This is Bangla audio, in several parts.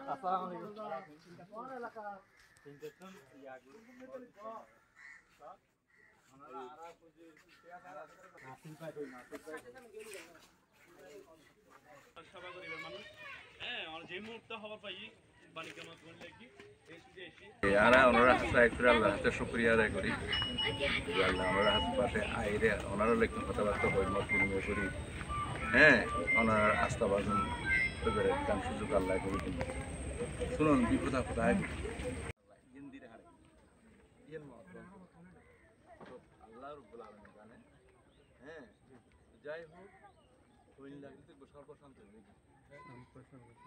আসসালামু আলাইকুম কোন এলাকা তিনজন ইয়াগুলো আমরা আরা খুঁজে নাসিম ভাই কই নাসিম ভাই সভা করিবেন মানুষ হ্যাঁ আর যে মুহূর্তে হবার পাই বালিকা মাছ বললে কি আমরা ওনারা হাতে আল্লাহ হাতে শুক্রিয়া আদায় করি আল্লাহ ওনারা হাত পাশে আইরে ওনারা লেখুন কথাবার্তা হই মত বিনিময় করি হ্যাঁ ওনার আস্থা বাজন গান সুযোগ আল্লাহ করি কিন্তু শুনুন বিপদ আপদ আয় হিন্দির হারে ইয়ের মত আল্লাহ রব্বুল আলামিন জানেন হ্যাঁ যাই হোক হইল লাগলে তো সর্বশান্ত হয়ে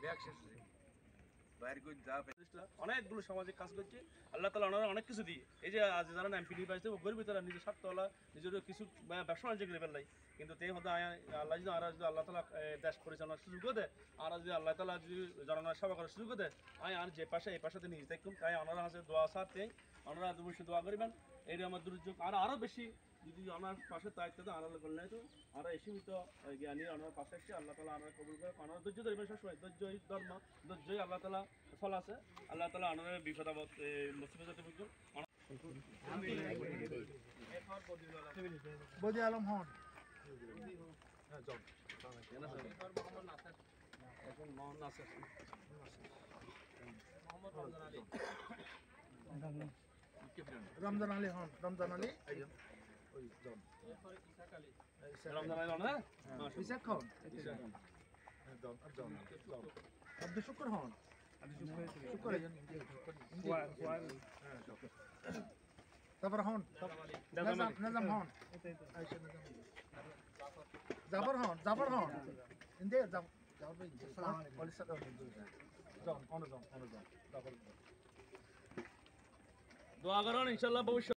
ব্যাগ শেষ অনেকগুলো সামাজিক কাজ করছে আল্লাহ তালা ওনারা অনেক কিছু দিয়ে এই যে আজ যারা এমপিডি পাইছে গরিব তারা নিজের স্বার্থওয়ালা নিজের কিছু ব্যবসা বাণিজ্য করে ফেললাই কিন্তু তে হতে আল্লাহ যদি আর যদি আল্লাহ তালা দেশ পরিচালনার সুযোগও দেয় আর যদি আল্লাহ তালা যদি জনগণের সেবা করার সুযোগও দেয় আর যে পাশে এই পাশাতে নিয়ে দেখুন তাই ওনারা আছে দোয়া সাথে ওনারা অবশ্যই দোয়া করবেন এই আমার দুর্যোগ আরও বেশি যদি আমার পাশে দায়িত্ব তো আনাল করলে তো আমরা সীমিত জ্ঞানী আমার পাশে এসে আল্লাহ তালা আমরা কবুল করে আমরা ধৈর্য ধরবেন সবসময় ধৈর্যই ধর্ম ধৈর্যই আল্লাহ তালা ফল আছে আল্লাহ তালা আমাদের বিপদ আপদ মুসিবত বদি আলম হন এখন মোহাম্মদ নাসির মোহাম্মদ রমজান আলী রমজান আলী হন রমজান আলী রমজান আলী না ইসাক হন আব্দুল শুকর হন শুকর তারপর হন নাজাম হন জাফর হন ইন্দে জাফর ভাই আসসালামু আলাইকুম দোয়া করুন ইনশাআল্লাহ ভবিষ্যৎ